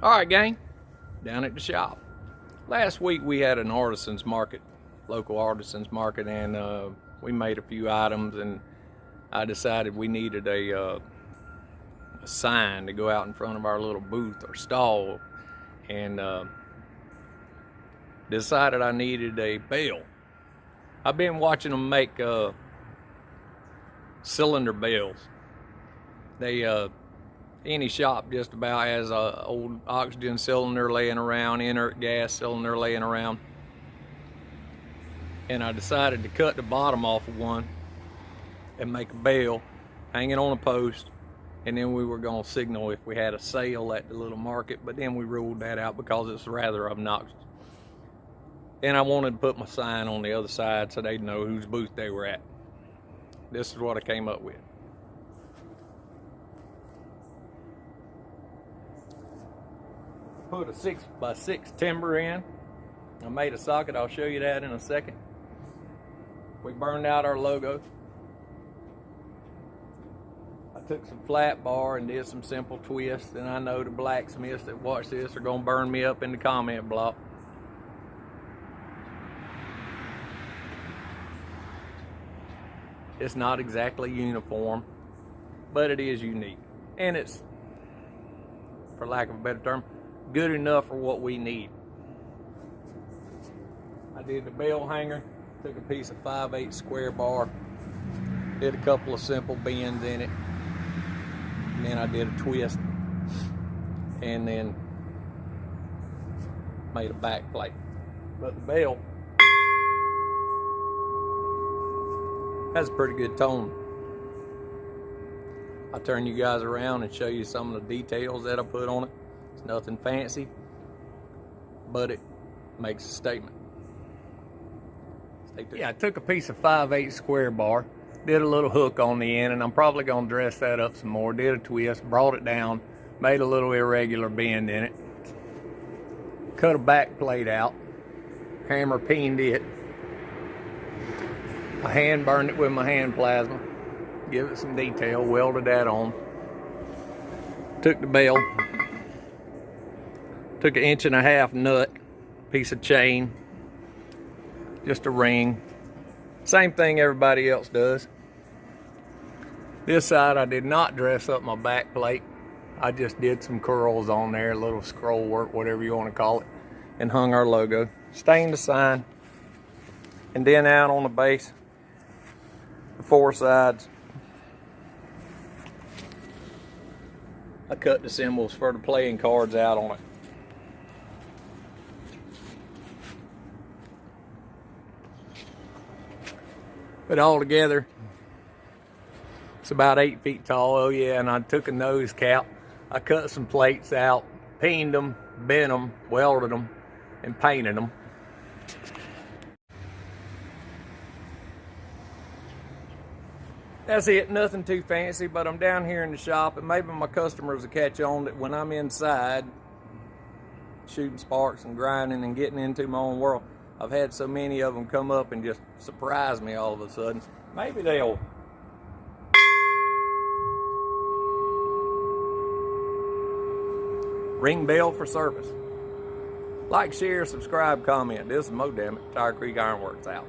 All right, gang, down at the shop. Last week we had an artisans market, local artisans market, and we made a few items, and I decided we needed a sign to go out in front of our little booth or stall, and decided I needed a bell. I've been watching them make cylinder bells. They any shop just about has a old oxygen cylinder laying around, inert gas cylinder laying around, and I decided to cut the bottom off of one and make a bell, hang it on a post, and then we were going to signal if we had a sale at the little market, but then we ruled that out because it's rather obnoxious. And I wanted to put my sign on the other side so they'd know whose booth they were at. This is what I came up with. Put a 6x6 timber in. I made a socket, I'll show you that in a second. We burned out our logo. I took some flat bar and did some simple twists, and I know the blacksmiths that watch this are gonna burn me up in the comment block. It's not exactly uniform, but it is unique. And it's, for lack of a better term, good enough for what we need. I did the bell hanger, took a piece of 5/8 square bar, did a couple of simple bends in it, and then I did a twist, and then made a back plate. But the bell has a pretty good tone. I'll turn you guys around and show you some of the details that I put on it. It's nothing fancy, but it makes a statement. Yeah, I took a piece of 5/8 square bar, did a little hook on the end, and I'm probably gonna dress that up some more. Did a twist, brought it down, made a little irregular bend in it, cut a back plate out, hammer peened it. I hand burned it with my hand plasma, give it some detail, welded that on. Took the bell, took an 1.5 inch nut, piece of chain, just a ring. Same thing everybody else does. This side I did not dress up my back plate. I just did some curls on there, a little scroll work, whatever you want to call it, and hung our logo. Stained the sign, and then out on the base, the 4 sides, I cut the symbols for the playing cards out on it. But all together, it's about 8 feet tall. Oh yeah, and I took a nose cap. I cut some plates out, peened them, bent them, welded them, and painted them. That's it, nothing too fancy, but I'm down here in the shop, and maybe my customers will catch on that when I'm inside shooting sparks and grinding and getting into my own world, I've had so many of them come up and just surprise me all of a sudden. Maybe they'll ring bell for service. Like, share, subscribe, comment. This is Mo Dammit, Tire Creek Ironworks out.